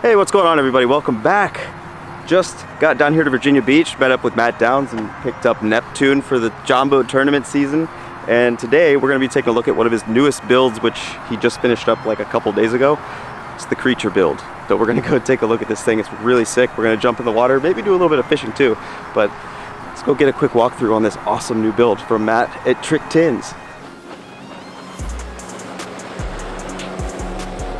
Hey, what's going on, everybody? Welcome back. Just got down here to Virginia Beach, met up with Matt Downs and picked up Neptune for the John Boat tournament season. And today we're going to be taking a look at one of his newest builds, which he just finished up like a couple days ago. It's the Creature build. So we're going to go take a look at this thing. It's really sick. We're going to jump in the water, maybe do a little bit of fishing too. But let's go get a quick walkthrough on this awesome new build from Matt at Trick Tins.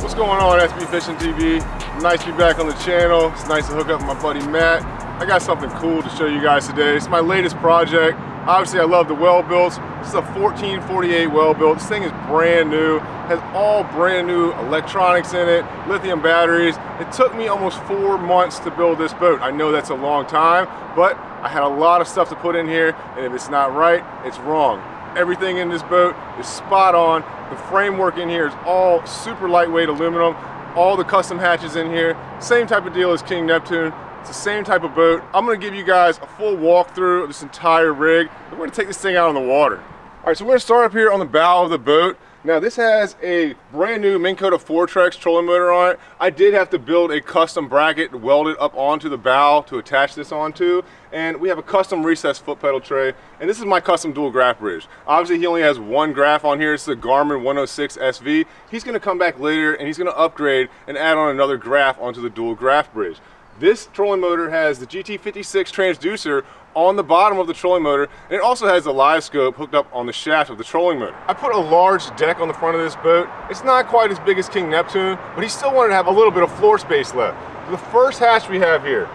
What's going on, SB Fishing TV? Nice to be back on the channel. It's nice to hook up with my buddy Matt. I got something cool to show you guys today. It's my latest project. Obviously, I love the well builds. This is a 1448 well build. This thing is brand new. Has all brand new electronics in it, lithium batteries. It took me almost 4 months to build this boat. I know that's a long time, but I had a lot of stuff to put in here, and if it's not right, it's wrong. Everything in this boat is spot on. The framework in here is all super lightweight aluminum. All the custom hatches in here, same type of deal as King Neptune. It's the same type of boat. I'm gonna give you guys a full walkthrough of this entire rig. We're gonna take this thing out on the water. All right, so we're gonna start up here on the bow of the boat. Now this has a brand new Minn Kota Fortrex trolling motor on it. I did have to build a custom bracket to weld it up onto the bow to attach this onto. And we have a custom recessed foot pedal tray. And this is my custom dual graph bridge. Obviously he only has one graph on here. It's the Garmin 106 SV. He's gonna come back later and he's gonna upgrade and add on another graph onto the dual graph bridge. This trolling motor has the GT56 transducer on the bottom of the trolling motor, and it also has the live scope hooked up on the shaft of the trolling motor. I put a large deck on the front of this boat. It's not quite as big as King Neptune, but he still wanted to have a little bit of floor space left. The first hatch we have here,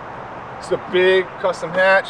it's a big custom hatch.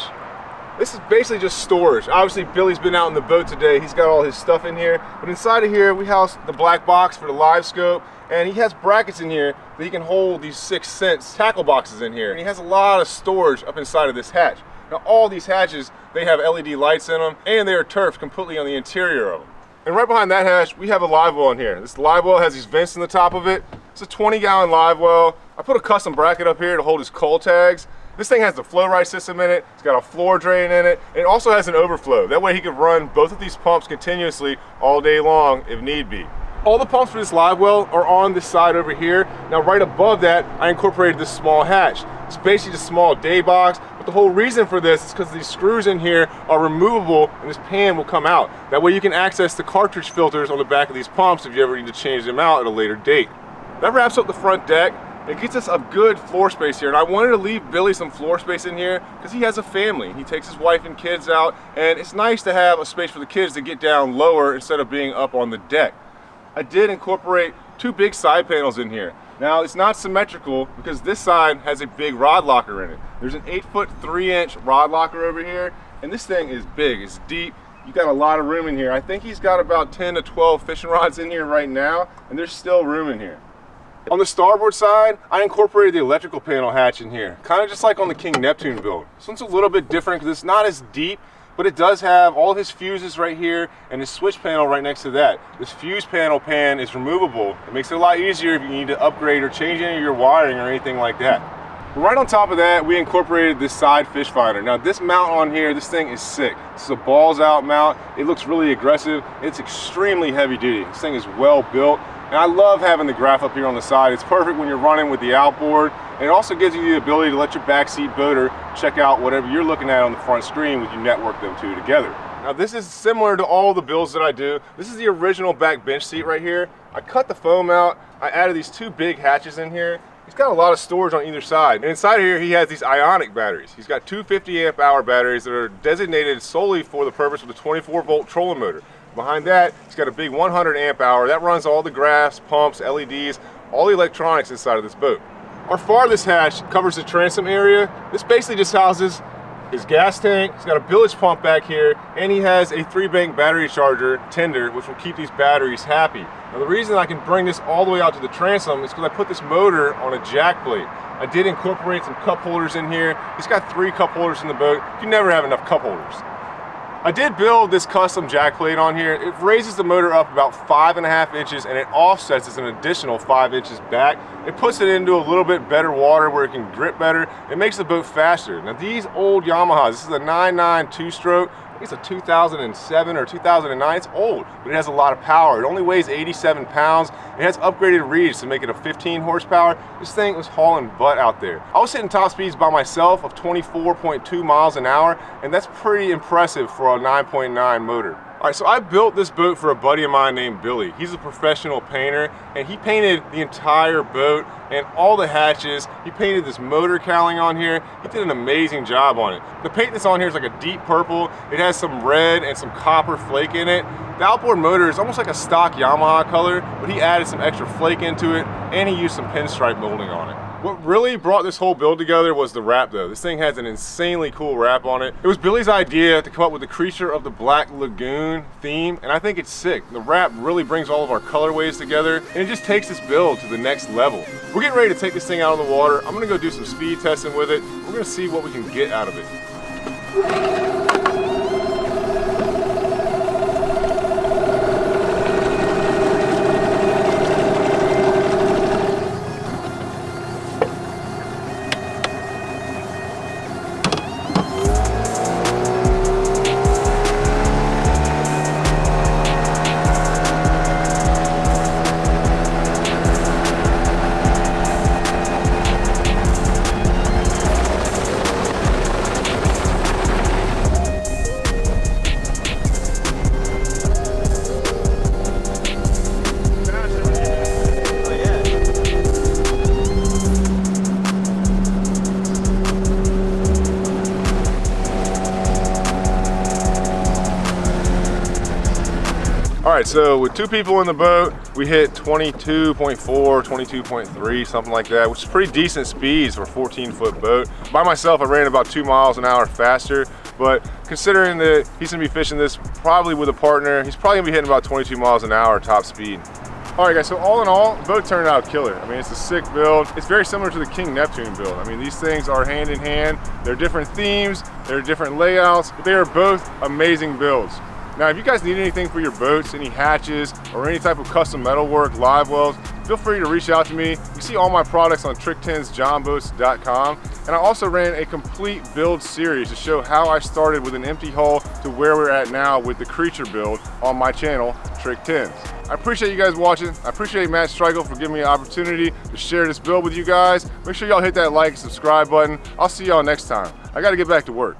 This is basically just storage. Obviously Billy's been out in the boat today. He's got all his stuff in here, but inside of here we house the black box for the live scope, and he has brackets in here that he can hold these 6 cents tackle boxes in here. And he has a lot of storage up inside of this hatch. Now all these hatches, they have LED lights in them, and they are turfed completely on the interior of them. And right behind that hatch, we have a live well in here. This live well has these vents in the top of it. It's a 20-gallon live well. I put a custom bracket up here to hold his coal tags. This thing has the flow right system in it. It's got a floor drain in it. It also has an overflow. That way he can run both of these pumps continuously all day long if need be. All the pumps for this live well are on this side over here. Now right above that, I incorporated this small hatch. It's basically just a small day box, but the whole reason for this is because these screws in here are removable and this pan will come out. That way you can access the cartridge filters on the back of these pumps if you ever need to change them out at a later date. That wraps up the front deck. It gets us a good floor space here, and I wanted to leave Billy some floor space in here because he has a family. He takes his wife and kids out, and it's nice to have a space for the kids to get down lower instead of being up on the deck. I did incorporate 2 big side panels in here. Now it's not symmetrical because this side has a big rod locker in it. There's an 8-foot 3-inch rod locker over here, and this thing is big, it's deep. You got a lot of room in here. I think he's got about 10 to 12 fishing rods in here right now, and there's still room in here. On the starboard side, I incorporated the electrical panel hatch in here, kind of just like on the King Neptune build. This one's a little bit different because it's not as deep, but it does have all of his fuses right here and his switch panel right next to that. This fuse panel pan is removable. It makes it a lot easier if you need to upgrade or change any of your wiring or anything like that. But right on top of that, we incorporated this side fish finder. Now this mount on here, this thing is sick. This is a balls out mount. It looks really aggressive. It's extremely heavy duty. This thing is well built. And I love having the graph up here on the side. It's perfect when you're running with the outboard. And it also gives you the ability to let your backseat boater check out whatever you're looking at on the front screen when you network them two together. Now this is similar to all the builds that I do. This is the original back bench seat right here. I cut the foam out. I added these 2 big hatches in here. He's got a lot of storage on either side. And inside of here, he has these ionic batteries. He's got 2 50-amp-hour batteries that are designated solely for the purpose of the 24-volt trolling motor. Behind that, he's got a big 100 amp hour that runs all the graphs, pumps, LEDs, all the electronics inside of this boat. Our farthest hatch covers the transom area. This basically just houses his gas tank. He's got a bilge pump back here, and he has a 3-bank battery charger tender, which will keep these batteries happy. Now the reason I can bring this all the way out to the transom is because I put this motor on a jack plate. I did incorporate some cup holders in here. He's got 3 cup holders in the boat. You can never have enough cup holders. I did build this custom jack plate on here. It raises the motor up about 5.5 inches and it offsets it an additional 5 inches back. It puts it into a little bit better water where it can grip better. It makes the boat faster. Now these old Yamahas, this is a 9.9 2-stroke. It's a 2007 or 2009. It's old, but it has a lot of power. It only weighs 87 pounds. It has upgraded reeds to make it a 15 horsepower. This thing was hauling butt out there. I was hitting top speeds by myself of 24.2 miles an hour, and that's pretty impressive for a 9.9 motor. All right, so I built this boat for a buddy of mine named Billy. He's a professional painter, and he painted the entire boat and all the hatches. He painted this motor cowling on here. He did an amazing job on it. The paint that's on here is like a deep purple. It has some red and some copper flake in it. The outboard motor is almost like a stock Yamaha color, but he added some extra flake into it, and he used some pinstripe molding on it. What really brought this whole build together was the wrap though. This thing has an insanely cool wrap on it. It was Billy's idea to come up with the Creature of the Black Lagoon theme, and I think it's sick. The wrap really brings all of our colorways together, and it just takes this build to the next level. We're getting ready to take this thing out on the water. I'm gonna go do some speed testing with it. We're gonna see what we can get out of it. All right, so with two people in the boat, we hit 22.4, 22.3, something like that, which is pretty decent speeds for a 14-foot boat. By myself, I ran about 2 miles an hour faster, but considering that he's gonna be fishing this probably with a partner, he's probably gonna be hitting about 22 miles an hour top speed. All right guys, so all in all, the boat turned out killer. I mean, it's a sick build. It's very similar to the King Neptune build. I mean, these things are hand in hand. They're different themes, they're different layouts, but they are both amazing builds. Now, if you guys need anything for your boats, any hatches, or any type of custom metal work, live wells, feel free to reach out to me. You can see all my products on trick10sjohnboats.com. And I also ran a complete build series to show how I started with an empty hull to where we're at now with the Creature build on my channel, Trick 10s. I appreciate you guys watching. I appreciate Matt Streichel for giving me an opportunity to share this build with you guys. Make sure y'all hit that like and subscribe button. I'll see y'all next time. I gotta get back to work.